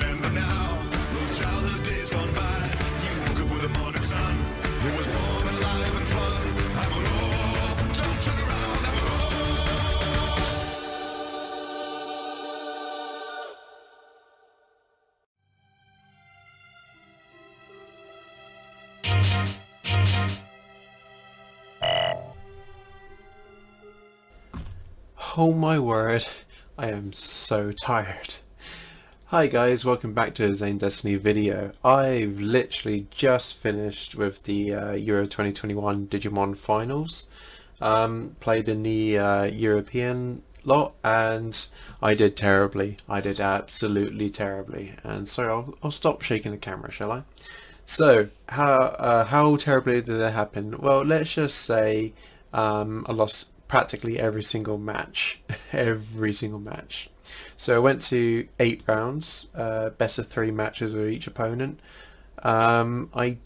remember now those childhood days gone by. You woke up with the morning sun. It was warm and alive and fun. I'm a roar, don't turn around, I'm a roar. Oh my word, I am so tired. Hi guys, welcome back to a Zane-Destiny video. I've literally just finished with the Euro 2021 Digimon finals. Played in the European lot and I did terribly. I did absolutely terribly. And so I'll stop shaking the camera, shall I? So, how terribly did that happen? Well, let's just say I lost practically every single match. Every single match. So I went to 8 rounds, best of 3 matches with each opponent. I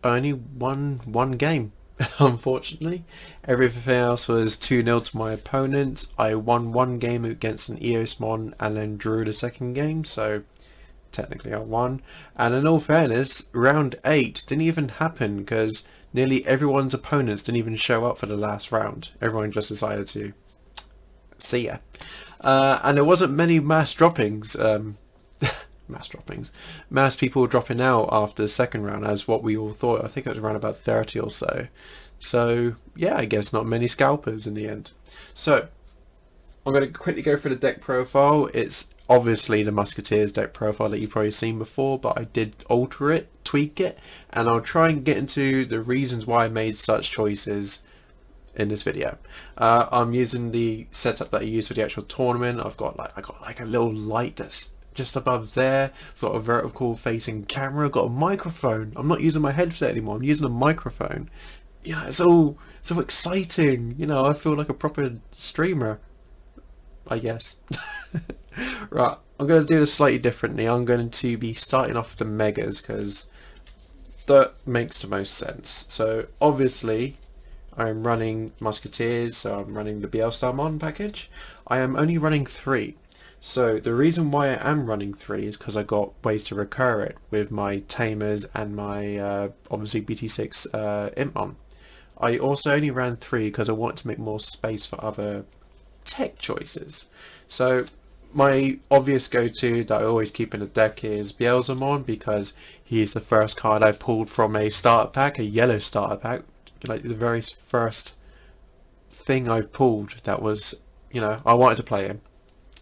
only won one game, unfortunately. Everything else was 2-0 to my opponent. I won one game against an Eosmon and then drew the second game, so technically I won. And in all fairness, round 8 didn't even happen because nearly everyone's opponents didn't even show up for the last round. Everyone just decided to see ya. And there wasn't many mass droppings, mass people dropping out after the second round as what we all thought. I think it was around about 30 or so. So yeah, I guess not many scalpers in the end. So I'm going to quickly go through the deck profile. It's obviously the Musketeers deck profile that you've probably seen before, but I did alter it, tweak it, and I'll try and get into the reasons why I made such choices in this video. I'm using the setup that I use for the actual tournament. I got like a little light that's just above there. I've got a vertical facing camera. I've got a microphone. I'm not using my headset anymore. I'm using a microphone. Yeah, it's all so exciting. You know, I feel like a proper streamer, I guess. Right, I'm going to do this slightly differently. I'm going to be starting off with the megas because that makes the most sense. So obviously I'm running Musketeers, so I'm running the Bielstarmon package. I am only running 3. So the reason why I am running 3 is because I got ways to recur it with my Tamers and my obviously BT6 Impmon. I also only ran 3 because I want to make more space for other tech choices. So my obvious go-to that I always keep in the deck is Bielstarmon because he's the first card I pulled from a starter pack, a yellow starter pack. Like the very first thing I've pulled that was, you know, I wanted to play him.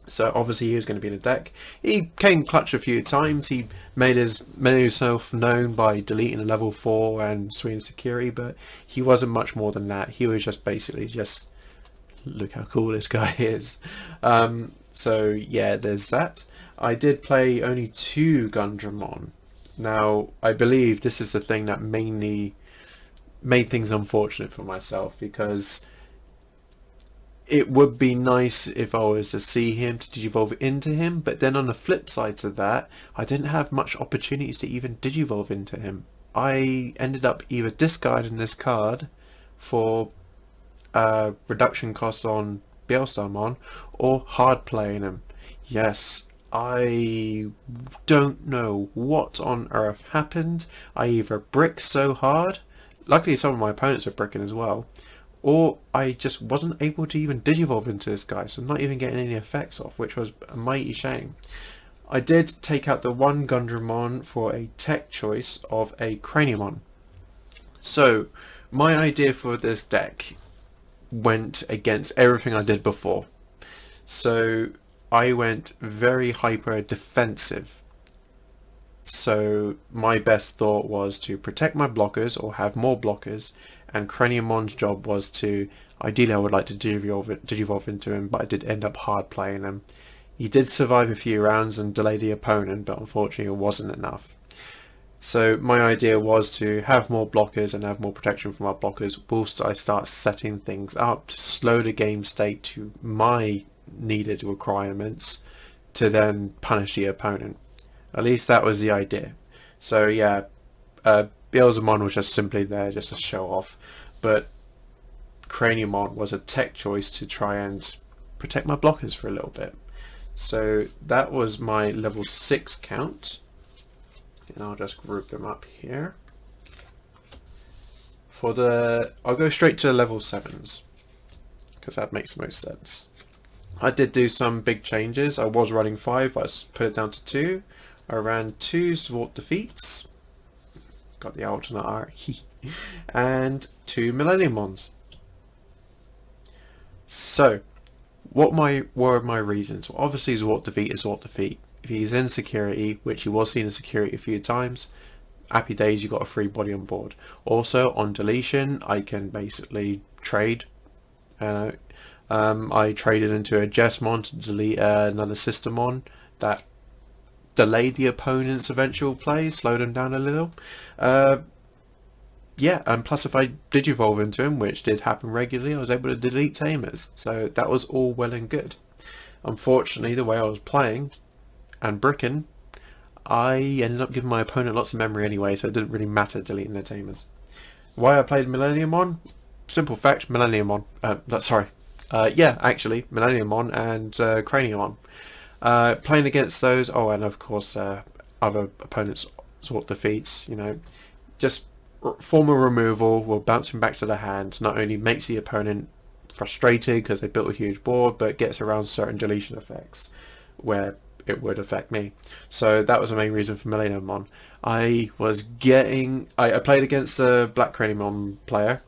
So obviously he was going to be in the deck. He came clutch a few times. He made himself known by deleting a level 4 and swinging security, but he wasn't much more than that. He was just basically just, look how cool this guy is. So yeah, there's that. I did play only 2 Gundramon. Now I believe this is the thing that mainly made things unfortunate for myself, because it would be nice if I was to see him, to digivolve into him, but then on the flip side to that, I didn't have much opportunities to even digivolve into him. I ended up either discarding this card for reduction costs on Bielstarmon or hard playing him. Yes, I don't know what on earth happened. I either bricked so hard, luckily some of my opponents were bricking as well, or I just wasn't able to even digivolve into this guy, so I'm not even getting any effects off, which was a mighty shame. I did take out the one Gundramon for a tech choice of a Craniumon. So my idea for this deck went against everything I did before. So I went very hyper defensive. So my best thought was to protect my blockers or have more blockers, and Craniumon's job was to, ideally I would like to digivolve into him, but I did end up hard playing him. He did survive a few rounds and delay the opponent, but unfortunately it wasn't enough. So my idea was to have more blockers and have more protection from our blockers whilst I start setting things up to slow the game state to my needed requirements to then punish the opponent. At least that was the idea. So yeah, Bielstarmon was just simply there just to show off, but Craniumon was a tech choice to try and protect my blockers for a little bit. So that was my level 6 count. And I'll just group them up here. I'll go straight to level 7s, because that makes most sense. I did do some big changes. I was running 5, I put it down to 2. I ran 2 Sword Defeats, got the alternate R, and 2 Millenniumons. So, what were my reasons? Well, obviously Sword Defeat is Sword Defeat. If he's in security, which he was seen in security a few times, happy days, you got a free body on board. Also, on deletion, I can basically trade. I traded into a Jesmon to delete another Systemon that delayed the opponent's eventual play, slowed him down a little. Yeah, and plus if I Digivolve into him, which did happen regularly, I was able to delete Tamers. So that was all well and good. Unfortunately, the way I was playing and bricking, I ended up giving my opponent lots of memory anyway, so it didn't really matter deleting their Tamers. Why I played Millenniumon? Simple fact, Millenniumon. Actually, Millenniumon and Craniumon. Playing against those, and of course other opponents' Sword Defeats, just form a removal will bounce him back to the hand. Not only makes the opponent frustrated because they built a huge board, but gets around certain deletion effects where it would affect me. So that was the main reason for Millenniumon. I played against a Black Craniumon player,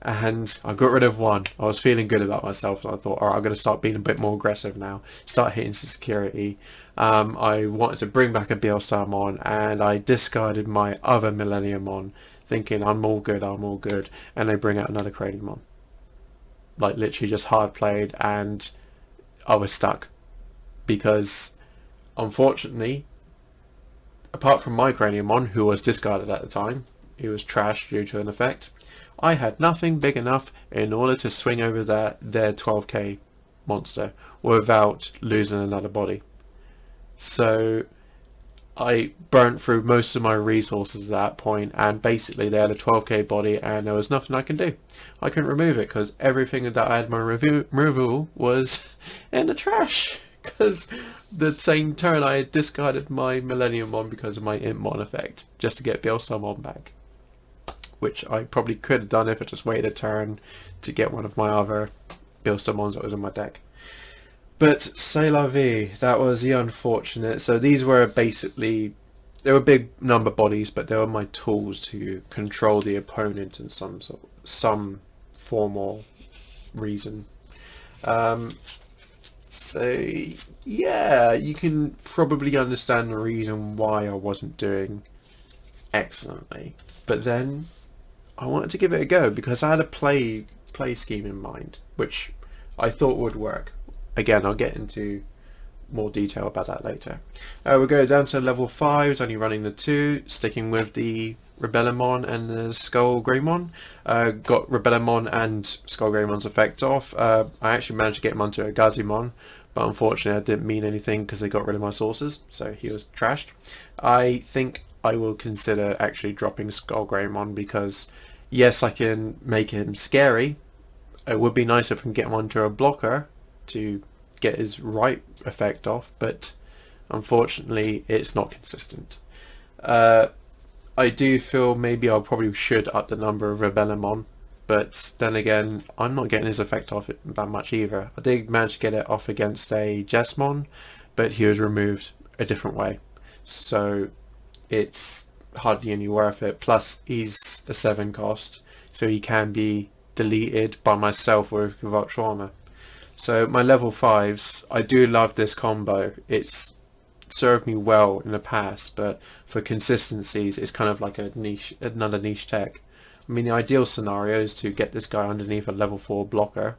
and I got rid of one. I was feeling good about myself, and I thought, alright, I'm going to start being a bit more aggressive now, start hitting some security. I wanted to bring back a Bielstarmon, and I discarded my other Millenniumon, thinking I'm all good, and they bring out another Craniumon. Like, literally just hard played, and I was stuck. Because, unfortunately, apart from my Craniumon, who was discarded at the time, he was trashed due to an effect, I had nothing big enough in order to swing over their 12k monster without losing another body. So I burnt through most of my resources at that point, and basically they had a 12k body and there was nothing I can do. I couldn't remove it because everything that I had my removal was in the trash, because the same turn I had discarded my Millenniumon because of my Impmon effect just to get Bielstarmon back, which I probably could have done if I just waited a turn to get one of my other Bielstarmons that was in my deck. But c'est la vie, that was the unfortunate. So these were basically, they were big number bodies, but they were my tools to control the opponent in some form or reason. So yeah, you can probably understand the reason why I wasn't doing excellently. But then I wanted to give it a go because I had a play scheme in mind, which I thought would work. Again, I'll get into more detail about that later. We'll go down to level 5s, only running the 2, sticking with the Rebellimon and the Skull Greymon. Got Rebellimon and Skull Greymon's effect off. I actually managed to get him onto a Gazimon, but unfortunately that didn't mean anything because they got rid of my sources, so he was trashed. I think I will consider actually dropping Skull Greymon because yes, I can make him scary. It would be nice if I can get him onto a blocker to get his right effect off, but unfortunately it's not consistent. I do feel maybe I probably should up the number of Rebellimon, but then again I'm not getting his effect off it that much either. I did manage to get it off against a Jesmon, but he was removed a different way, so it's hardly any worth it. Plus he's a 7 cost, so he can be deleted by myself with Virtual Armor. So my level 5s, I do love this combo. It's served me well in the past, but for consistencies it's kind of like another niche tech. I mean, the ideal scenario is to get this guy underneath a level 4 blocker,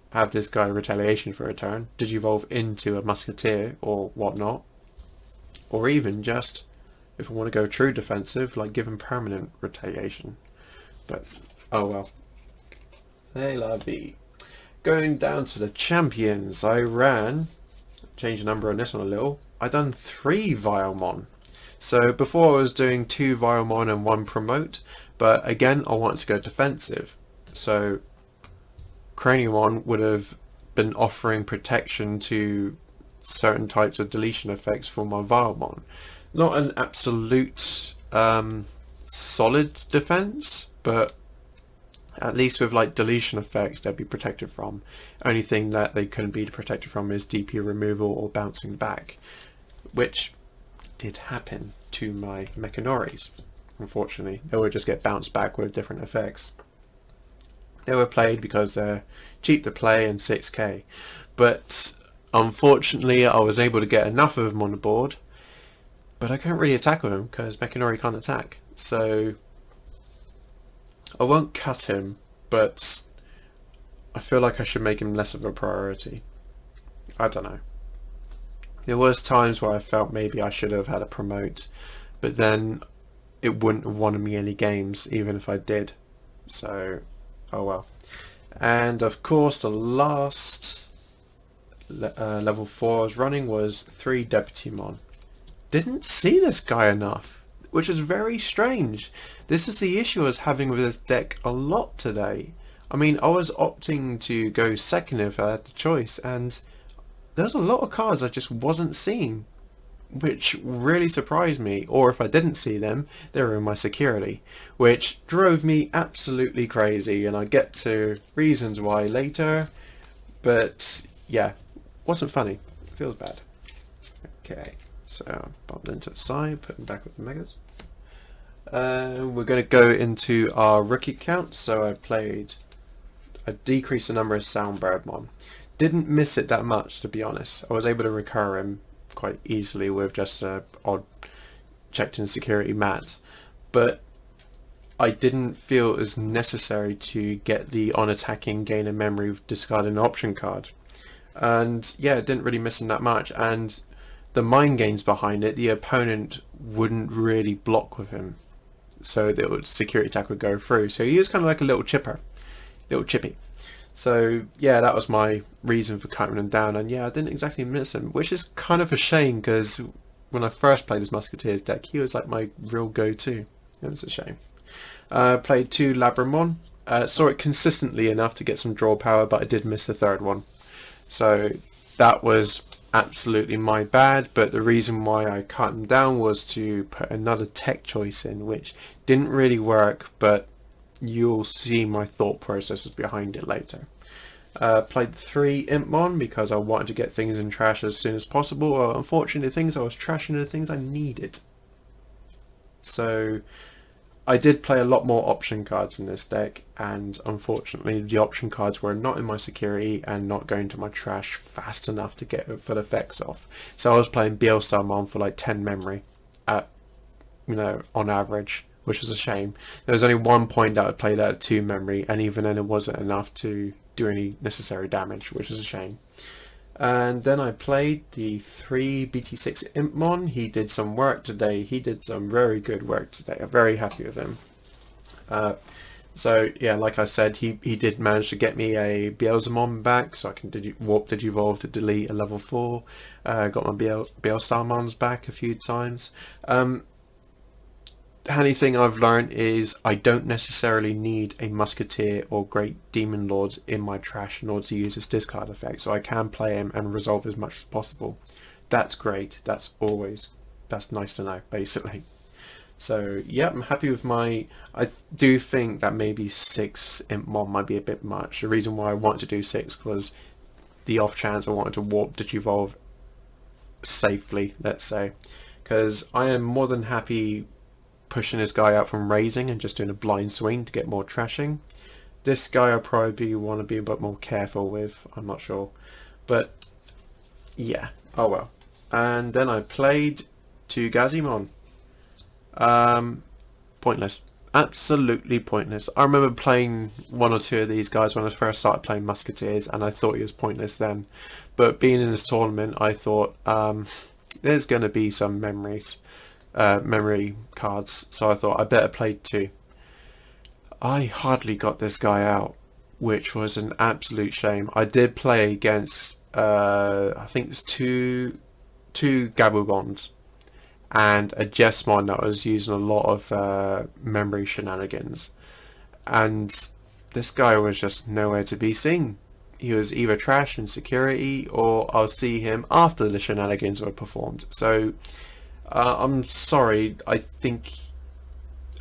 have this guy retaliation for a turn, Digivolve into a Musketeer or whatnot, or even just, if I want to go true defensive, like give him permanent retaliation. But oh well. Hey la vie. Going down to the champions, I changed the number on this one a little, I done 3 Vilemon. So before I was doing 2 Vilemon and 1 promote, but again I wanted to go defensive. So Craniumon would have been offering protection to certain types of deletion effects for my Vilemon. Not an absolute solid defense, but at least with like deletion effects they'd be protected from. Only thing that they couldn't be protected from is DP removal or bouncing back, which did happen to my Mechanoris. Unfortunately, they would just get bounced back with different effects. They were played because they're cheap to play and 6k, but unfortunately I was able to get enough of them on the board, but I can't really attack with him because Mechanori can't attack. So I won't cut him, but I feel like I should make him less of a priority. I don't know. There was times where I felt maybe I should have had a promote, but then it wouldn't have won me any games even if I did. So, oh well. And of course the last level 4 I was running was 3 Deputymon. Didn't see this guy enough, which is very strange. This is the issue I was having with this deck a lot today. I mean, I was opting to go second if I had the choice, and there's a lot of cards I just wasn't seeing, which really surprised me. Or if I didn't see them, they were in my security, which drove me absolutely crazy, and I'll get to reasons why later. But yeah, wasn't funny. Feels bad. Okay, so bumped into the side, put them back with the megas. We're going to go into our rookie count. So I decreased the number of Soundbirdmon. Didn't miss it that much, to be honest. I was able to recur him quite easily with just a odd checked in security mat, but I didn't feel it was necessary to get the on attacking gain in memory with discarding an option card. And yeah, it didn't really miss him that much, and the mind games behind it, the opponent wouldn't really block with him, so the security attack would go through. So he was kind of like a little chippy. So yeah, that was my reason for cutting him down, and yeah, I didn't exactly miss him, which is kind of a shame because when I first played this Musketeers deck, he was like my real go-to. It was a shame. Played 2 Labramon, saw it consistently enough to get some draw power, but I did miss the third one. So that was absolutely my bad, but the reason why I cut him down was to put another tech choice in, which didn't really work, but you'll see my thought processes behind it later. Played 3 Impmon because I wanted to get things in trash as soon as possible. Well, unfortunately, the things I was trashing are the things I needed. So I did play a lot more option cards in this deck, and unfortunately the option cards were not in my security and not going to my trash fast enough to get full effects off. So I was playing Bielstarmon for like 10 memory at, on average, which is a shame. There was only one point that I played at 2 memory, and even then it wasn't enough to do any necessary damage, which is a shame. And then I played the 3 BT6 Impmon. He did some work today. He did some very good work today. I'm very happy with him. So yeah, like I said, he did manage to get me a Bielsamon back, so I can warp Digivolve to delete a level 4. Got my Bielstarmons back a few times. The handy thing I've learned is I don't necessarily need a Musketeer or Great Demon Lords in my trash in order to use this discard effect, so I can play him and resolve as much as possible. That's great. That's nice to know, basically. So yeah, I'm happy with I do think that maybe 6 Impmon might be a bit much. The reason why I wanted to do 6 was the off chance I wanted to warp Digivolve safely, let's say, because I am more than happy pushing this guy out from raising and just doing a blind swing to get more trashing. This guy I probably want to be a bit more careful with, I'm not sure, but yeah, oh well. And then I played 2 Gazimon. Pointless, absolutely pointless. I remember playing 1 or 2 of these guys when I first started playing Musketeers, and I thought he was pointless then, but being in this tournament I thought there's going to be some memory cards, so I thought I better play 2. I hardly got this guy out, which was an absolute shame. I did play against I think it's two Gabubons and a Jesmon that was using a lot of memory shenanigans, and this guy was just nowhere to be seen. he was either trash in security, or I'll see him after the shenanigans were performed. So I'm sorry. I think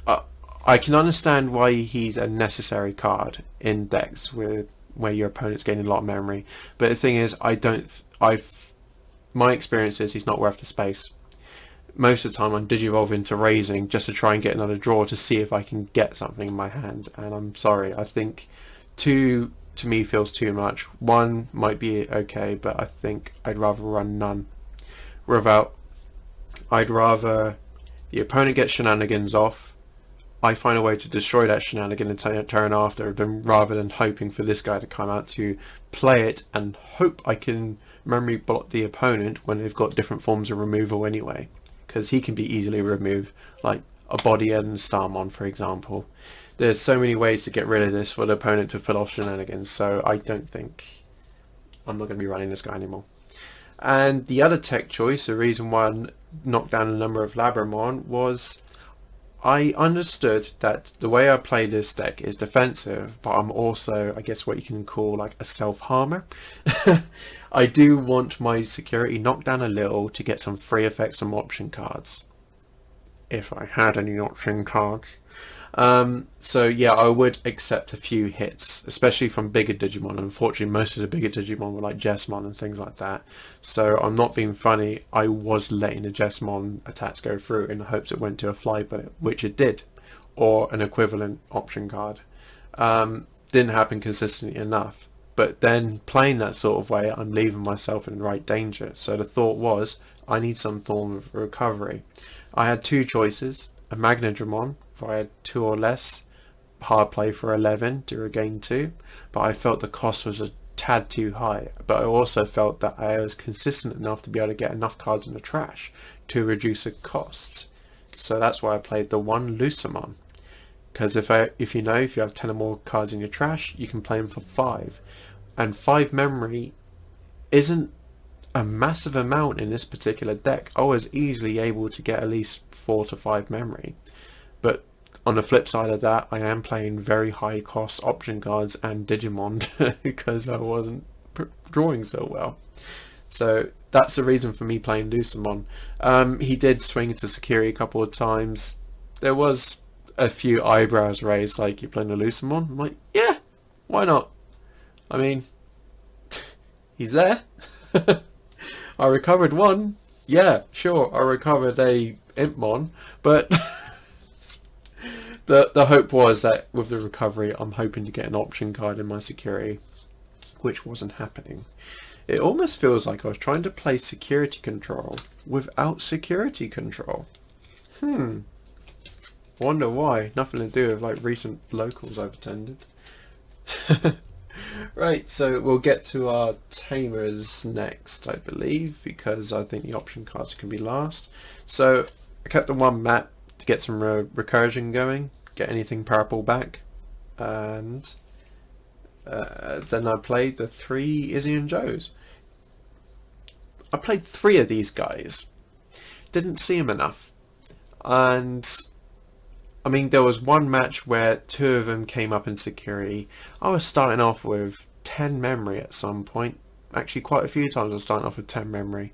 uh, I can understand why he's a necessary card in decks with where your opponent's gaining a lot of memory. But the thing is, my experience is he's not worth the space. Most of the time I'm digivolve into raising just to try and get another draw to see if I can get something in my hand, and I'm sorry, I think 2 to me feels too much. 1 might be okay, but I think I'd rather run none. I'd rather the opponent gets shenanigans off, I find a way to destroy that shenanigan and turn after, rather than hoping for this guy to come out to play it and hope I can memory block the opponent when they've got different forms of removal anyway. Because he can be easily removed, like a body and Starmon, for example. There's so many ways to get rid of this for the opponent to pull off shenanigans, so I don't think I'm not going to be running this guy anymore. And the other tech choice, the reason why I knocked down a number of Labramon, was I understood that the way I play this deck is defensive, but I'm also, I guess, what you can call like a self-harmer. I do want my security knocked down a little to get some free effects and option cards. If I had any option cards. So yeah, I would accept a few hits, especially from bigger Digimon. Unfortunately, most of the bigger Digimon were like Jessmon and things like that. So I'm not being funny, I was letting the Jessmon attacks go through in the hopes it went to a fly bullet, which it did, or an equivalent option card. Didn't happen consistently enough. But then playing that sort of way, I'm leaving myself in right danger. So the thought was, I need some form of recovery. I had 2 choices, a Magnadramon, if I had 2 or less, hard play for 11 to regain 2, but I felt the cost was a tad too high. But I also felt that I was consistent enough to be able to get enough cards in the trash to reduce the cost. So that's why I played the 1 Lucamon. Because if you have 10 or more cards in your trash, you can play them for 5. And 5 memory isn't a massive amount in this particular deck. I was easily able to get at least 4 to 5 memory. But on the flip side of that, I am playing very high cost option cards and Digimon because I wasn't drawing so well. So that's the reason for me playing Lucamon. He did swing into security a couple of times. There was a few eyebrows raised, like, you're playing a Lucamon? I'm like, yeah, why not? I mean, he's there. I recovered 1. Yeah, sure, I recovered a Impmon, but the hope was that with the recovery, I'm hoping to get an option card in my security, which wasn't happening. It almost feels like I was trying to play security control without security control. Wonder why. Nothing to do with like recent locals I've attended. Right, so we'll get to our tamers next, I believe, because I think the option cards can be last. So I kept the 1 map to get some recursion going, get anything purple back, and then I played the 3 Izzy and Joes. I played 3 of these guys, didn't see them enough, and I mean, there was 1 match where 2 of them came up in security. I was starting off with 10 memory at some point. Actually, quite a few times I was starting off with 10 memory.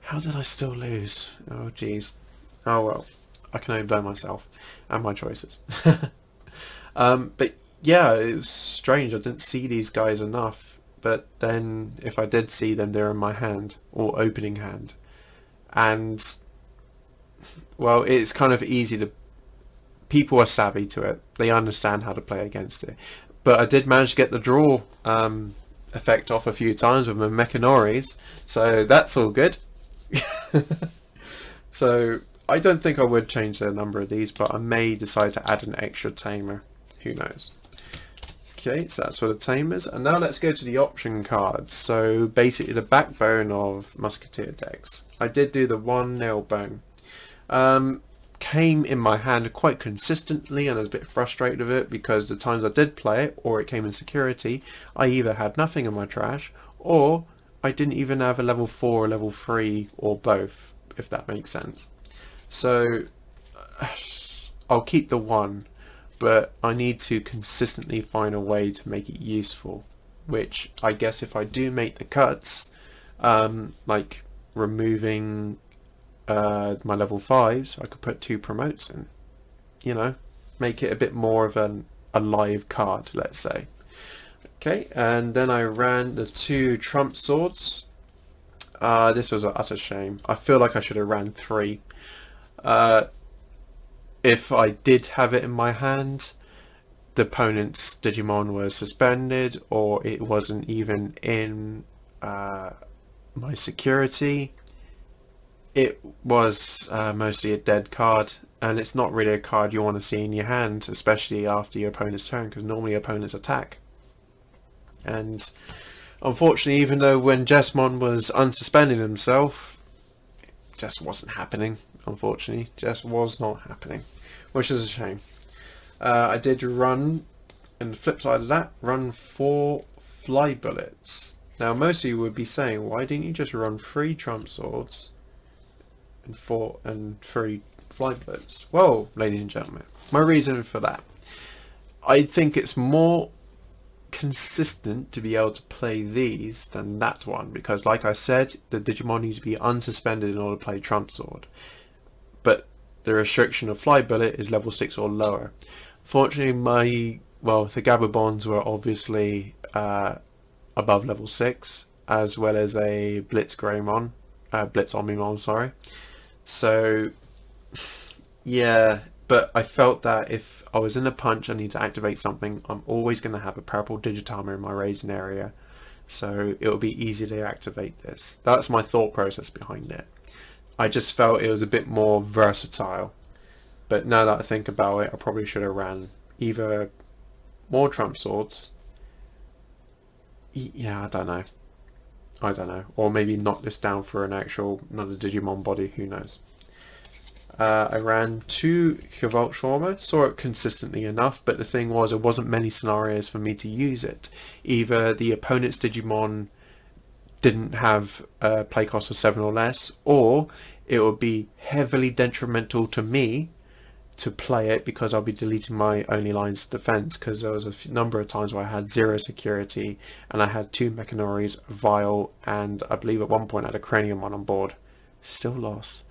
How did I still lose? Oh, jeez. Oh, well. I can only blame myself and my choices. But yeah, it was strange. I didn't see these guys enough. But then, if I did see them, they're in my hand, or opening hand. And, well, it's kind of easy to... People are savvy to it. They understand how to play against it. But I did manage to get the draw effect off a few times with my Mechanoris, so that's all good. So I don't think I would change the number of these, but I may decide to add an extra tamer. Who knows? Okay, so that's for the tamers. And now let's go to the option cards. So basically the backbone of Musketeer decks. I did do the 1 Nailbone. Came in my hand quite consistently, and I was a bit frustrated with it because the times I did play it, or it came in security, I either had nothing in my trash, or I didn't even have a level 4 or level 3, or both, if that makes sense. So I'll keep the 1, but I need to consistently find a way to make it useful. which I guess if I do make the cuts, like removing my level 5s, I could put 2 promotes in, you know, make it a bit more of a live card, let's say. Okay, and then I ran the 2 trump swords. This was an utter shame. I feel like I should have ran 3. If I did have it in my hand, the opponent's Digimon was suspended, or it wasn't even in my security. It was mostly a dead card, and it's not really a card you want to see in your hand, especially after your opponent's turn, because normally opponents attack. And unfortunately, even though when Jesmon was unsuspending himself, it just wasn't happening. Unfortunately, just was not happening, which is a shame. I did run, and the flip side of that, run 4 fly bullets. Now, most of you would be saying, why didn't you just run 3 trump swords and 3 fly bullets? Well, ladies and gentlemen, my reason for that, I think it's more consistent to be able to play these than that one, because like I said, the Digimon needs to be unsuspended in order to play trump sword, but the restriction of fly bullet is level 6 or lower. Fortunately, the Gababons were obviously above level 6, as well as a Blitz Greymon, Blitz Omnimon, sorry. So yeah, but I felt that if I was in a punch, I need to activate something, I'm always going to have a purple Digitimer in my raising area, so it will be easy to activate this. That's my thought process behind it. I just felt it was a bit more versatile, but now that I think about it, I probably should have ran either more trump swords, yeah, I don't know, or maybe knock this down for another Digimon body, who knows. I ran 2 Gewaltschwarme, saw it consistently enough, but the thing was, there wasn't many scenarios for me to use it. Either the opponent's Digimon didn't have a play cost of 7 or less, or it would be heavily detrimental to me to play it because I'll be deleting my only lines of defense, because there was a number of times where I had 0 security and I had 2 Mechanories, Vile, and I believe at one point I had a Craniumon on board. Still lost.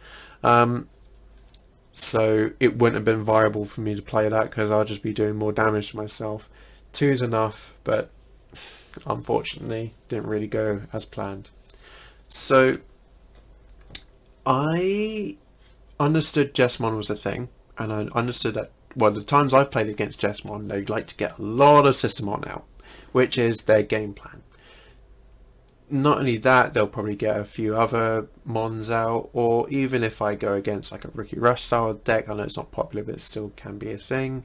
So it wouldn't have been viable for me to play that, because I'll just be doing more damage to myself. 2's enough, but unfortunately didn't really go as planned. So I understood Jesmon was a thing, and I understood that, well, the times I've played against Jesmon, they like to get a lot of Systemon out, which is their game plan. Not only that, they'll probably get a few other mons out, or even if I go against like a Ricky Rush style deck, I know it's not popular, but it still can be a thing.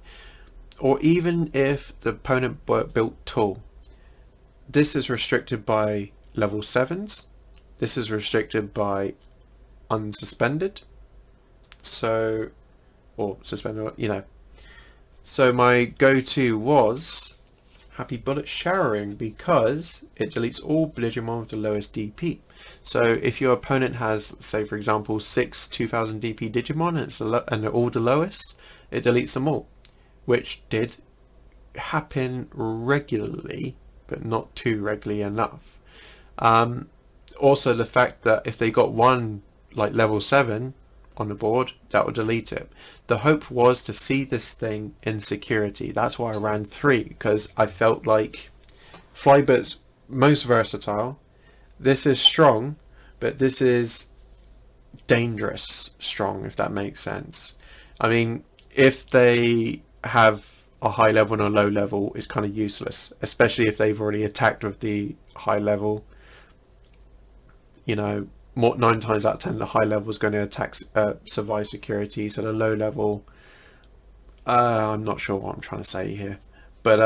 Or even if the opponent built Tool, this is restricted by level 7s, this is restricted by unsuspended, so, or suspended, you know. So my go-to was Happy Bullet Showering, because it deletes all Digimon with the lowest DP. So if your opponent has, say for example, 6 2000 DP Digimon and they're all the lowest, it deletes them all, which did happen regularly, but not too regularly enough. Also the fact that if they got one like level 7 on the board, that would delete it. The hope was to see this thing in security. That's why I ran 3, because I felt like Flybit's most versatile. This is strong, but this is dangerous strong, if that makes sense. I mean, if they have a high level and a low level, it's kind of useless, especially if they've already attacked with the high level. You know, 9 times out of 10 the high level is going to attack survive security, so the low level, I'm not sure what I'm trying to say here, but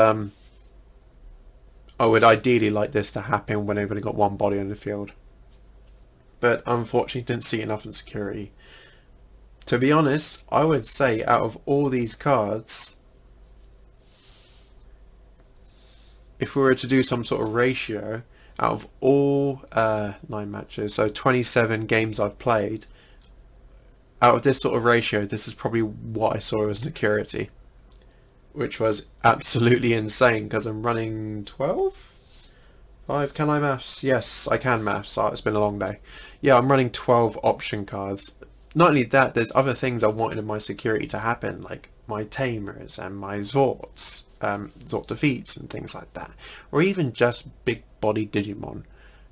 I would ideally like this to happen when they've only got one body on the field, but unfortunately didn't see enough in security. To be honest, I would say out of all these cards, if we were to do some sort of ratio, out of all 9 matches, so 27 games I've played, out of this sort of ratio, this is probably what I saw as security, which was absolutely insane, because I'm running 12? 5, can I maths? Yes, I can maths. Oh, it's been a long day. Yeah, I'm running 12 option cards. Not only that, there's other things I wanted in my security to happen, like my tamers and my Zords, Zord defeats and things like that. Or even just big body Digimon.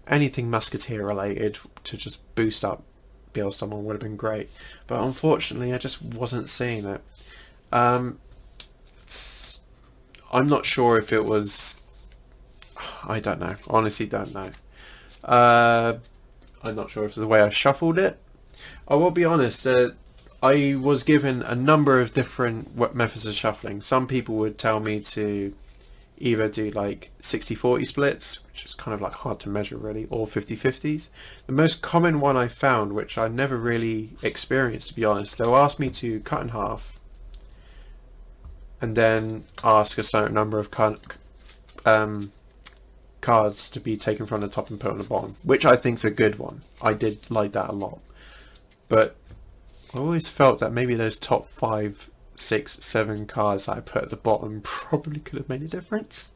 Anything Musketeer related to just boost up Beal someone would have been great. But unfortunately, I just wasn't seeing it. I'm not sure if it was... I don't know. Honestly, don't know. I'm not sure if it's the way I shuffled it. I will be honest, I was given a number of different methods of shuffling. Some people would tell me to either do like 60-40 splits, which is kind of like hard to measure really, or 50-50s. The most common one I found, which I never really experienced to be honest, they'll ask me to cut in half and then ask a certain number of cards to be taken from the top and put on the bottom, which I think is a good one. I did like that a lot. But I always felt that maybe those top 5, 6, 7 cards that I put at the bottom probably could have made a difference.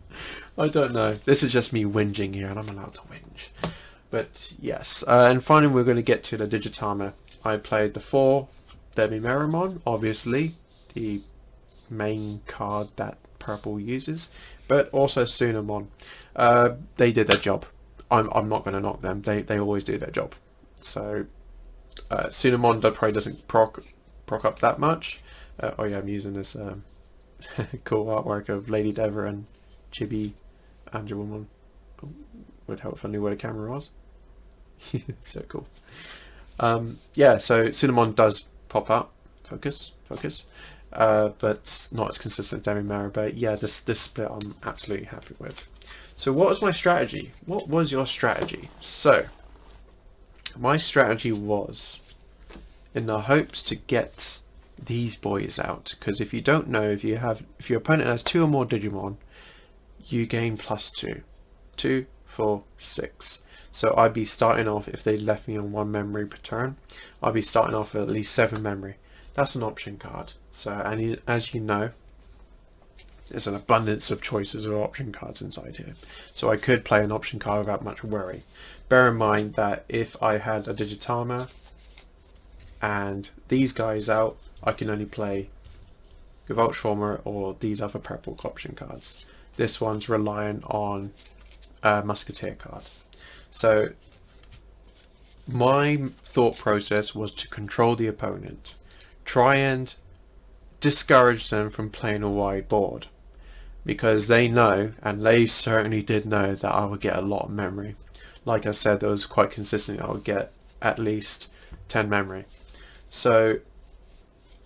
I don't know. This is just me whinging here, and I'm allowed to whinge. But yes, and finally we're going to get to the Digitama. I played the 4 Demimeramon, obviously, the main card that purple uses, but also Sunamon. They did their job. I'm not going to knock them. They always do their job. So Sunamon probably doesn't proc up that much. Oh yeah, I'm using this cool artwork of Lady Dever and Chibi Angelwoman. Would help if I knew where the camera was. So cool. Yeah, so Sunamon does pop up. Focus. But not as consistent as Demimera. But yeah, this split I'm absolutely happy with. So what was my strategy? What was your strategy? So my strategy was in the hopes to get these boys out, because if you don't know, if your opponent has 2 or more Digimon, you gain +2. 2, 4, 6. So I'd be starting off, if they left me on 1 memory per turn, I'd be starting off with at least 7 memory. That's an option card. So, and as you know, there's an abundance of choices of option cards inside here. So I could play an option card without much worry. Bear in mind that if I had a Digitama and these guys out, I can only play Gewaltschwarmer or these other purple option cards. This one's reliant on a Musketeer card. So my thought process was to control the opponent, try and discourage them from playing a wide board, because they know, and they certainly did know, that I would get a lot of memory. Like I said, that was quite consistent. I would get at least 10 memory. So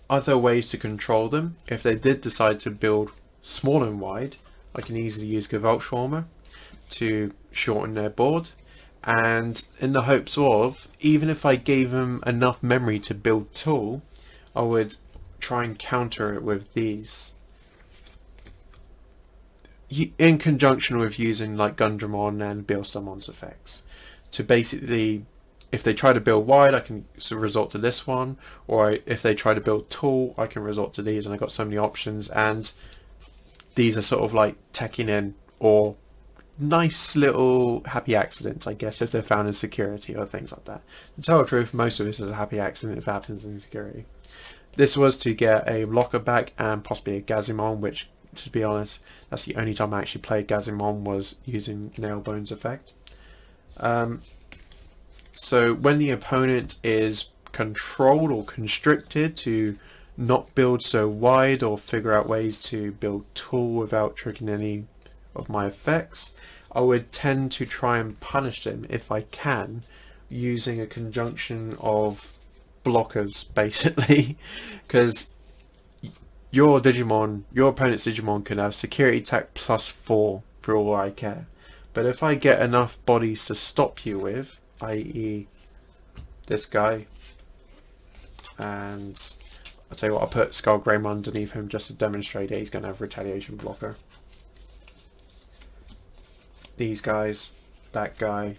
other ways to control them, if they did decide to build small and wide, I can easily use Gewaltschwarmer to shorten their board, and in the hopes of, even if I gave them enough memory to build tall, I would try and counter it with these, in conjunction with using like Gundramon and Beelstamon's effects, to basically, if they try to build wide, I can resort to this one, or if they try to build tall, I can resort to these, and I've got so many options, and these are sort of like teching in, or nice little happy accidents, I guess, if they're found in security or things like that. To tell the truth, most of this is a happy accident if it happens in security. This was to get a blocker back and possibly a Gazimon, which, to be honest, that's the only time I actually played Gazimon, was using Nailbone's effect. So when the opponent is controlled or constricted to not build so wide, or figure out ways to build tall without triggering any of my effects, I would tend to try and punish them if I can, using a conjunction of blockers basically, because your opponent's Digimon can have security attack +4 for all I care, but if I get enough bodies to stop you with, i.e. this guy, and I'll tell you what, I'll put Skull Greymon underneath him just to demonstrate that he's going to have retaliation blocker. These guys, that guy,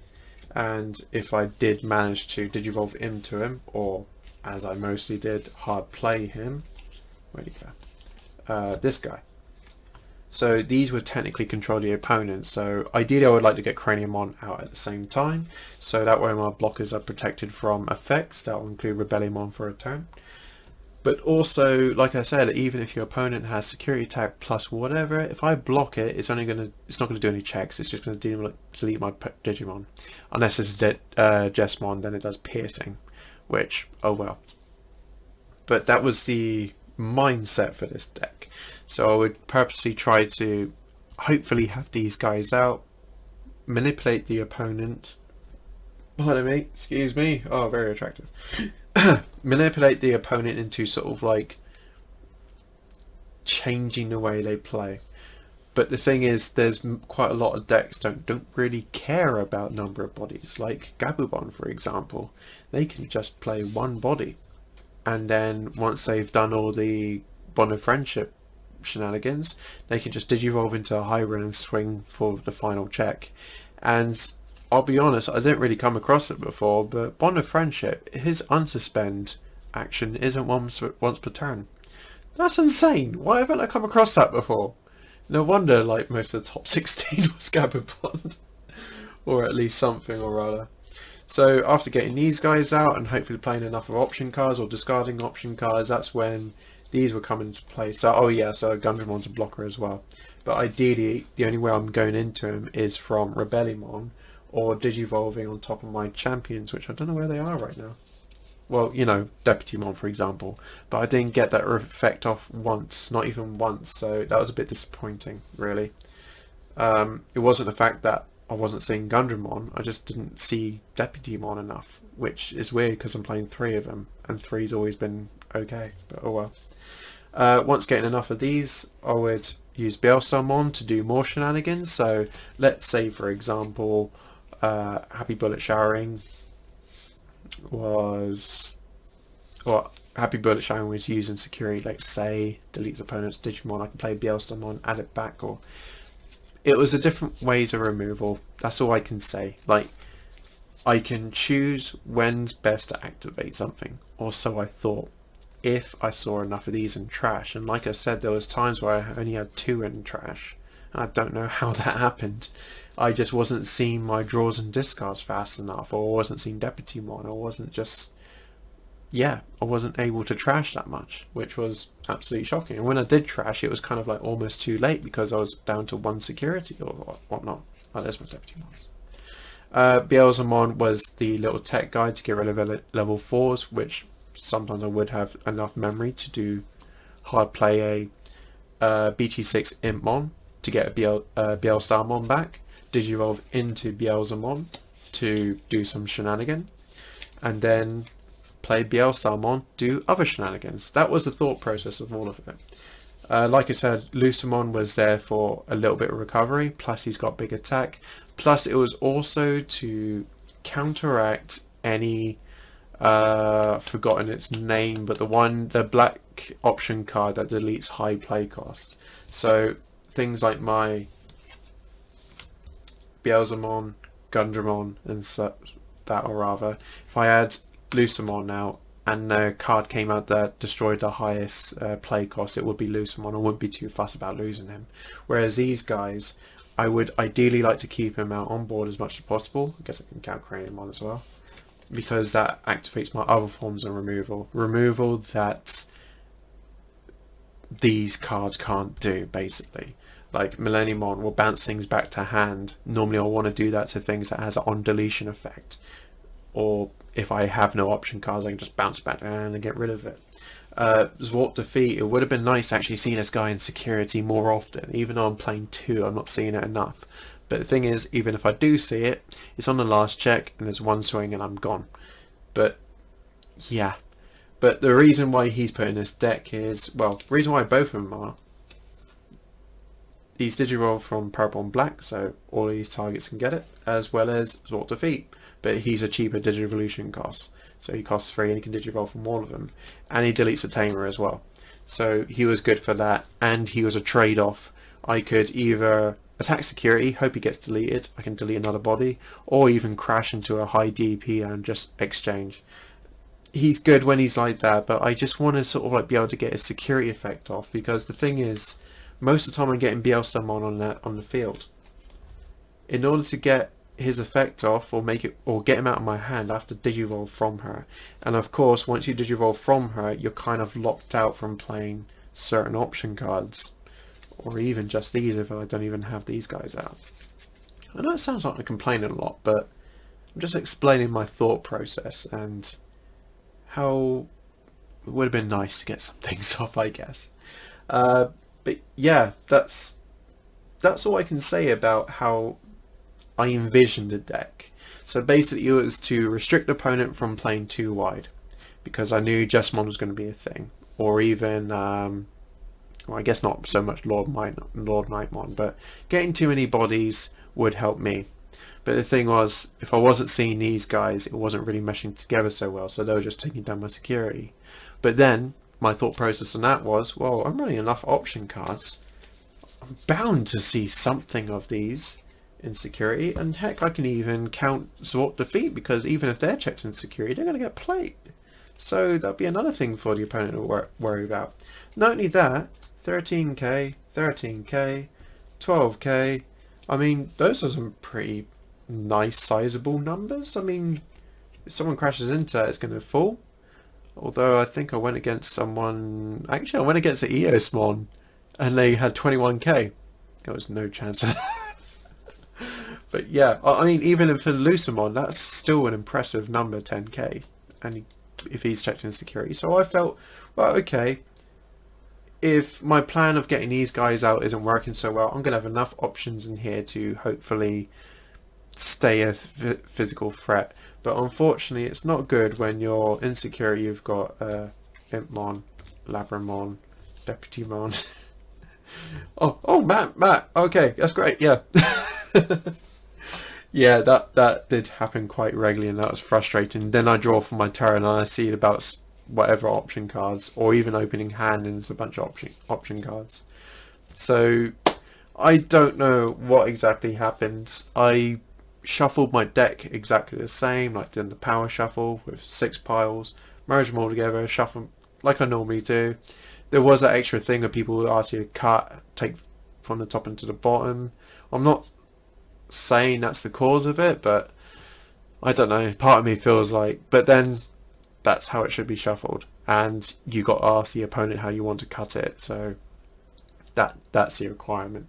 and if I did manage to Digivolve into him, or as I mostly did, hard play him, where'd he go? This guy. So these would technically control the opponent. So ideally I would like to get Craniumon out at the same time. So that way my blockers are protected from effects. That will include Rebellion for a turn. But also, like I said, even if your opponent has security attack plus whatever, if I block it, it's not going to do any checks. It's just going to delete my Digimon. Unless it's Jesmon, then it does piercing, which, oh well. But that was the mindset for this deck. So I would purposely try to hopefully have these guys out, manipulate the opponent. Pardon me, excuse me. Oh, very attractive. Manipulate the opponent into sort of like changing the way they play. But the thing is, there's quite a lot of decks don't really care about number of bodies. Like Gabumon, for example, they can just play one body, and then once they've done all the Bond of Friendship shenanigans, they can just digivolve into a Hybrid and swing for the final check. And I'll be honest, I didn't really come across it before, but Bond of Friendship, his unsuspend action isn't once per turn. That's insane. Why haven't I come across that before? No wonder like most of the top 16 was Gabumon. Or at least something or other. So after getting these guys out and hopefully playing enough of option cards or discarding option cards, that's when these will come into play. So oh yeah, so Gundramon's a blocker as well. But ideally, the only way I'm going into him is from Rebellion or digivolving on top of my champions, which I don't know where they are right now. Well, you know, Deputymon, for example. But I didn't get that effect off once, not even once, so that was a bit disappointing, really. It wasn't the fact that I wasn't seeing Gundramon, I just didn't see Deputymon enough, which is weird because I'm playing 3 of them, and 3's always been okay, but oh well. Once getting enough of these, I would use Bielstarmon to do more shenanigans. So let's say, for example, Happy Bullet Showering was, or Happy Bullet Showering was using security, let's say, deletes opponent's Digimon. I can play Bielstarmon, add it back, or it was a different ways of removal. That's all I can say. Like, I can choose when's best to activate something, or so I thought, if I saw enough of these in trash. And like I said, there was times where I only had 2 in trash. I don't know how that happened. I just wasn't seeing my draws and discards fast enough, or wasn't seeing Deputymon, or wasn't just, yeah, I wasn't able to trash that much, which was absolutely shocking. And when I did trash, it was kind of like almost too late because I was down to 1 security or whatnot. Oh, there's my Deputymons. Bielstarmon was the little tech guide to get rid of level 4s, which sometimes I would have enough memory to do hard play a BT6 Impmon to get a Bielstarmon back, digivolve into Bielstarmon to do some shenanigan, and then play Bielstarmon, do other shenanigans. That was the thought process of all of it. Like I said, Lucemon was there for a little bit of recovery, plus he's got big attack, plus it was also to counteract any forgotten its name, but the black option card that deletes high play cost. So things like my Bielstarmon, Gundramon and such, that, or rather, if I had Lucemon now and the card came out that destroyed the highest play cost, it would be Lucemon. I wouldn't be too fussed about losing him. Whereas these guys, I would ideally like to keep him out on board as much as possible. I guess I can count Craniumon as well, because that activates my other forms of removal that these cards can't do, basically. Like Millenniumon will bounce things back to hand. Normally I'll want to do that to things that has an on deletion effect, or if I have no option cards I can just bounce back down and get rid of it. Zwart Defeat, it would have been nice actually seeing this guy in security more often. Even though I'm playing 2, I'm not seeing it enough. But the thing is, even if I do see it, it's on the last check and there's 1 swing and I'm gone. But yeah, but the reason why he's put in this deck is, well, the reason why both of them are, these digiroll from purple and black, so all these targets can get it, as well as Zwart Defeat, but he's a cheaper digivolution cost, so he costs 3 and he can digiroll from all of them, and he deletes a tamer as well, so he was good for that. And he was a trade-off. I could either attack security, hope he gets deleted, I can delete another body, or even crash into a high DP and just exchange. He's good when he's like that, but I just want to sort of like be able to get his security effect off, because the thing is, most of the time I'm getting Bielstamon on the field. In order to get his effect off or make it or get him out of my hand, I have to digivolve from her. And of course, once you digivolve from her, you're kind of locked out from playing certain option cards, or even just these if I don't even have these guys out. I know it sounds like I'm complaining a lot, but I'm just explaining my thought process and how it would have been nice to get some things off, I guess. But yeah, that's all I can say about how I envisioned the deck. So basically it was to restrict the opponent from playing too wide, because I knew Jessamon was going to be a thing, or even well, I guess not so much Lord Nightmon, but getting too many bodies would help me. But the thing was, if I wasn't seeing these guys, it wasn't really meshing together so well, so they were just taking down my security. But then my thought process on that was, well, I'm running enough option cards, I'm bound to see something of these in security, and heck, I can even count Sword Defeat, because even if they're checked in security, they're going to get played. So that'll be another thing for the opponent to worry about. Not only that, 13k, 13k, 12k, I mean, those are some pretty nice sizable numbers. I mean, if someone crashes into it, it's going to fall. Although I think I went against someone, actually I went against the Eosmon, and they had 21k. There was no chance of that. But yeah, I mean, even for Lucamon, that's still an impressive number, 10k, and if he's checked in security. So I felt, well, okay, if my plan of getting these guys out isn't working so well, I'm going to have enough options in here to hopefully stay a physical threat. But unfortunately, it's not good when you're in security. You've got Impmon, Labramon, Deputymon. oh, Matt, okay, that's great, yeah. Yeah, that did happen quite regularly, and that was frustrating. Then I draw for my turn and I see about whatever option cards, or even opening hand and there's a bunch of option cards. So I don't know what exactly happened. I shuffled my deck exactly the same, like did the power shuffle with 6 piles, merged them all together, shuffle like I normally do. There was that extra thing of people who ask you to cut, take from the top into the bottom. I'm not saying that's the cause of it, but I don't know, part of me feels like, but then that's how it should be shuffled, and you got to ask the opponent how you want to cut it, so that's the requirement.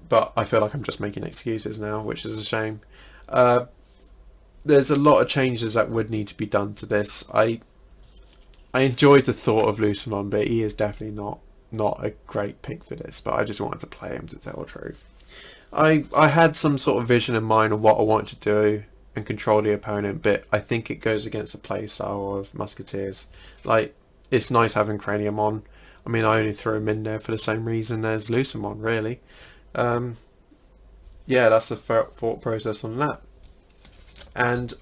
But I feel like I'm just making excuses now, which is a shame. There's a lot of changes that would need to be done to this. I enjoyed the thought of Lucamon, but he is definitely not a great pick for this, but I just wanted to play him, to tell the truth. I had some sort of vision in mind of what I wanted to do and control the opponent, but I think it goes against the play style of Musketeers. Like, it's nice having Craniumon. I mean, I only threw him in there for the same reason as Lucamon, really. Yeah, that's the thought process on that. And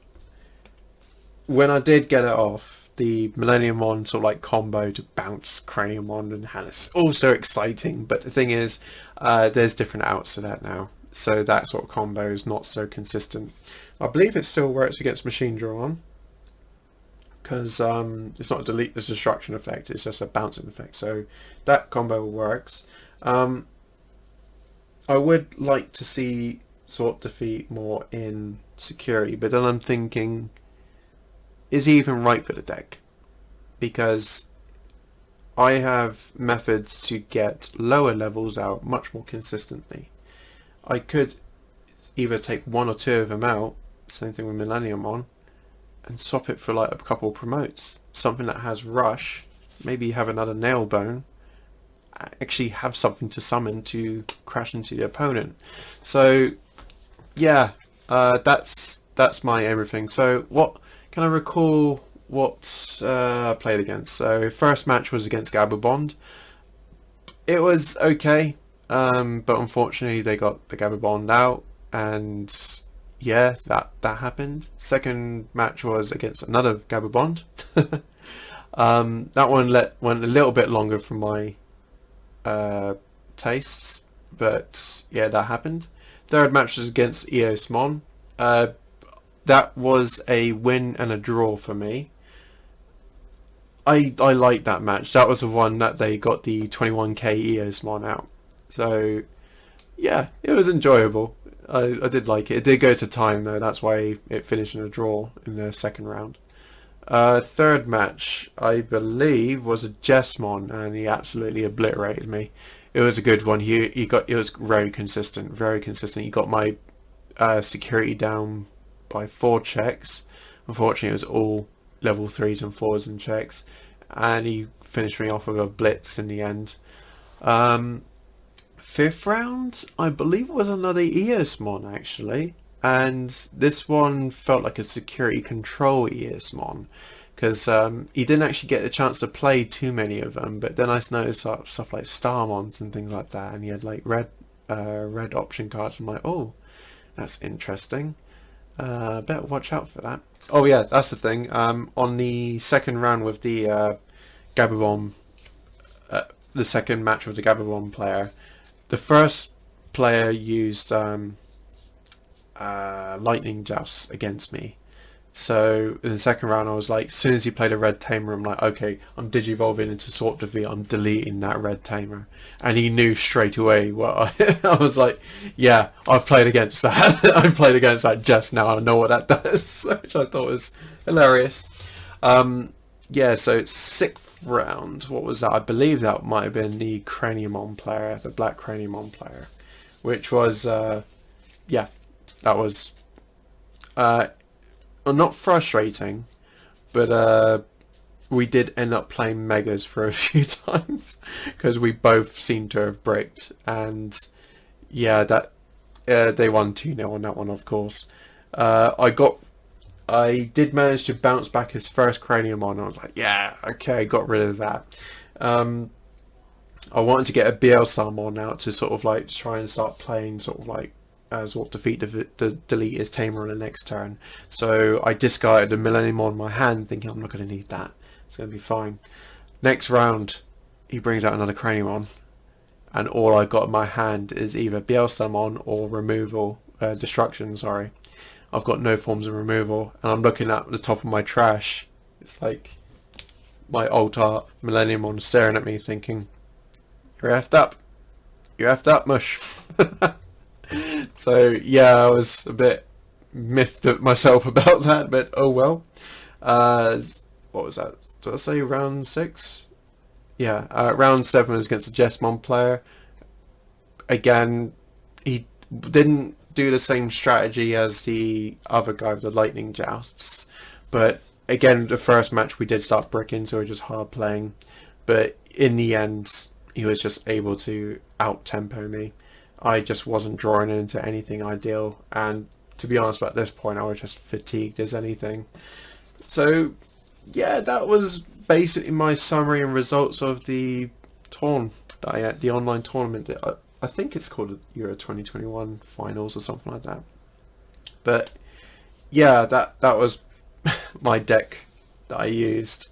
when I did get it off, the Millenniumon sort of like combo to bounce Craniumon and Hannes, also exciting, but the thing is, there's different outs to that now, so that sort of combo is not so consistent. I believe it still works against Machine Draw, because it's not a delete the destruction effect, it's just a bouncing effect, so that combo works. I would like to see Sword Defeat more in security, but then I'm thinking, is he even right for the deck? Because I have methods to get lower levels out much more consistently. I could either take 1 or 2 of them out, same thing with Millenniumon, and swap it for like a couple of promotes. Something that has rush, maybe have another nail bone, actually have something to summon to crash into the opponent. So yeah, that's my everything. So what can I recall what I played against? So first match was against Gababond. It was okay, but unfortunately they got the Gababond out, and yeah, that happened. Second match was against another Gababond. That one went a little bit longer for my tastes, but yeah, that happened. Third match was against Eosmon. That was a win and a draw for me. I liked that match. That was the one that they got the 21k Eosmon out. So yeah, it was enjoyable. I did like it. It did go to time though. That's why it finished in a draw in the second round. Third match, I believe, was a Jesmon, and he absolutely obliterated me. It was a good one. He got, it was very consistent, very consistent. He got my security down by 4 checks. Unfortunately, it was all level 3s and 4s and checks, and he finished me off with a blitz in the end. Fifth round, I believe it was another Eosmon actually, and this one felt like a security control Eosmon, because he didn't actually get the chance to play too many of them, but then I noticed stuff like Starmons and things like that, and he had like red option cards. I'm like, oh, that's interesting. Better watch out for that. Oh yeah, that's the thing. On the second round with the Gababon, the second match with the Gababon player, the first player used lightning jousts against me. So in the second round, I was like, as soon as he played a red tamer, I'm like, okay, I'm digivolving into Sword Defeat, I'm deleting that red tamer. And he knew straight away what I was like, yeah, I've played against that. I've played against that just now. I know what that does, which I thought was hilarious. Yeah, so sixth round, what was that? I believe that might have been the Craniumon player, the black Craniumon player, which was, yeah, that was not frustrating, but we did end up playing Megas for a few times because we both seemed to have bricked, and yeah, that they won 2-0 on that one, of course. I did manage to bounce back his first Craniumon. I was like, yeah, okay, got rid of that. I wanted to get a BL Starmon out to sort of like try and start playing sort of like Sword Defeat to delete his tamer on the next turn. So I discarded the Millenniumon in my hand, thinking I'm not going to need that. It's going to be fine. Next round, he brings out another Craniumon, and all I got in my hand is either BL Starmon or removal, destruction, sorry. I've got no forms of removal, and I'm looking at the top of my trash. It's like my old art Millenniumon staring at me thinking, you're effed up. You're effed up, mush. So yeah, I was a bit miffed at myself about that, but oh well. What was that? Did I say round 6? Yeah, round 7 was against a Jesmon player. Again, he didn't do the same strategy as the other guy with the lightning jousts, but again, the first match we did start bricking, so we were just hard playing, but in the end he was just able to out tempo me. I just wasn't drawing into anything ideal, and to be honest, at this point I was just fatigued as anything. So yeah, that was basically my summary and results of the the online tournament. I think it's called Euro 2021 Finals or something like that. But yeah, that was my deck that I used.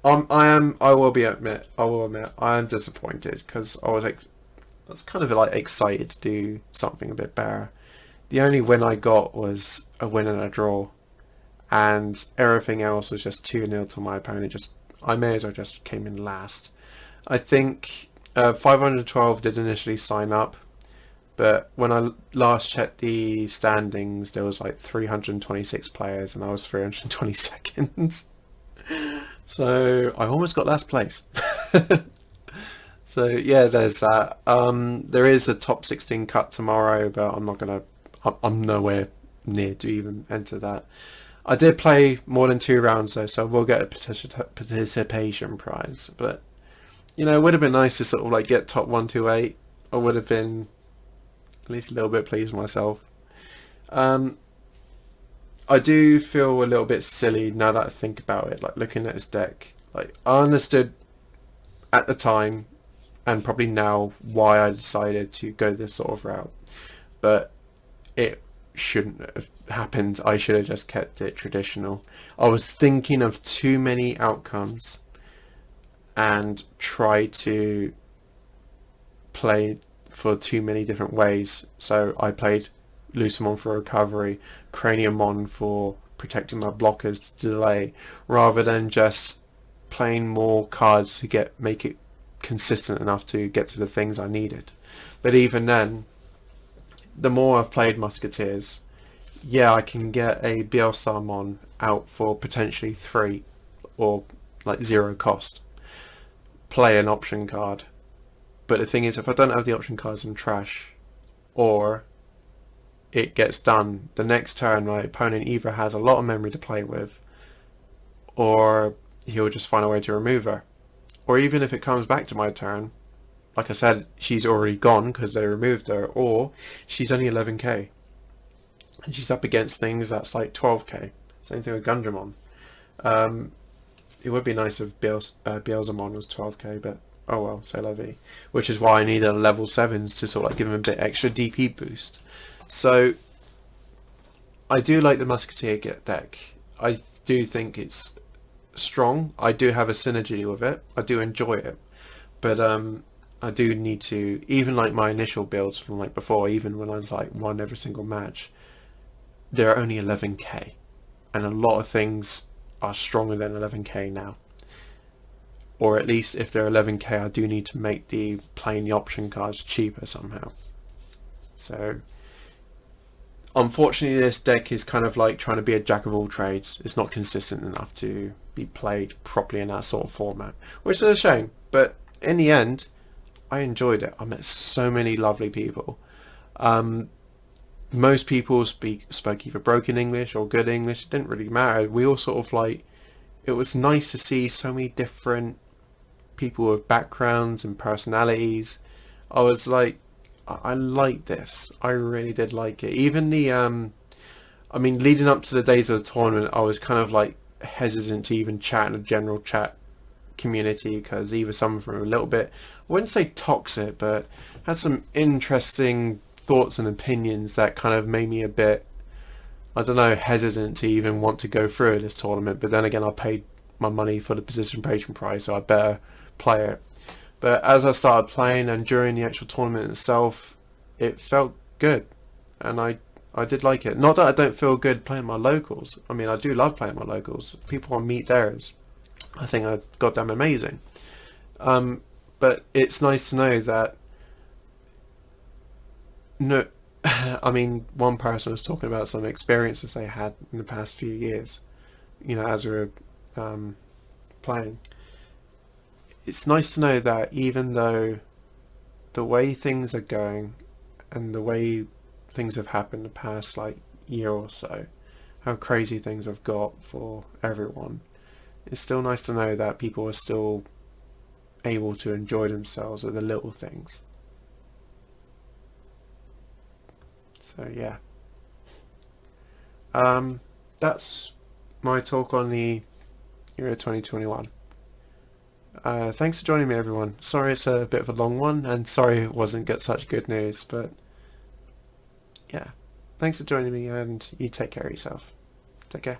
I will admit, I am disappointed because I was kind of like excited to do something a bit better. The only win I got was a win and a draw, and everything else was just 2-0 to my opponent. I may as well just came in last. I think 512 did initially sign up, but when I last checked the standings, there was like 326 players, and I was 322nd. So I almost got last place. So yeah, there's that. There is a top 16 cut tomorrow, but I'm nowhere near to even enter that. I did play more than 2 rounds though, so I will get a participation prize. But you know, it would have been nice to sort of like get top 128. I would have been at least a little bit pleased with myself. I do feel a little bit silly now that I think about it, like looking at his deck. Like, I understood at the time, and probably now, why I decided to go this sort of route, but it shouldn't have happened. I should have just kept it traditional. I was thinking of too many outcomes and tried to play for too many different ways. So I played Lucamon for recovery, Craniumon for protecting my blockers to delay, rather than just playing more cards to make it consistent enough to get to the things I needed. But even then, the more I've played Musketeers, yeah, I can get a Bielstarmon out for potentially 3 or like 0 cost. Play an option card. But the thing is, if I don't have the option cards, I'm trash. Or it gets done the next turn, my opponent either has a lot of memory to play with, or he'll just find a way to remove her. Or even if it comes back to my turn, like I said, she's already gone because they removed her, or she's only 11k. And she's up against things that's like 12k. Same thing with Gundramon. It would be nice if Bielsamon was 12k, but oh well, c'est la vie. Which is why I need a level 7s to sort of like give him a bit extra DP boost. So I do like the Musketeer deck. I do think it's strong. I do have a synergy with it. I do enjoy it. But I do need to, even like my initial builds from like before, even when I like won every single match, they're only 11k. And a lot of things are stronger than 11k now. Or at least if they're 11k, I do need to make playing the option cards cheaper somehow. So unfortunately this deck is kind of like trying to be a jack of all trades. It's not consistent enough to be played properly in that sort of format, which is a shame. But in the end, I enjoyed it. I met so many lovely people. Most people spoke either broken English or good English. It didn't really matter. We all sort of like, it was nice to see so many different people with backgrounds and personalities. I was like, I liked this. I really did like it. Even the I mean, leading up to the days of the tournament, I was kind of like hesitant to even chat in a general chat community because either some of them were a little bit, I wouldn't say toxic, but had some interesting thoughts and opinions that kind of made me a bit, I don't know, hesitant to even want to go through this tournament. But then again, I paid my money for the position patron prize, so I better play it. But as I started playing and during the actual tournament itself, it felt good, and I did like it. Not that I don't feel good playing my locals. I mean, I do love playing my locals. People on meet theirs, I think are goddamn amazing. But it's nice to know that no, I mean, one person was talking about some experiences they had in the past few years, you know, as we were playing. It's nice to know that even though the way things are going and the way things have happened the past like year or so, how crazy things have got for everyone, it's still nice to know that people are still able to enjoy themselves with the little things. So yeah, that's my talk on the Euro 2021. Thanks for joining me, everyone. Sorry it's a bit of a long one, and sorry it wasn't such good news, but yeah, thanks for joining me, and you take care of yourself. Take care.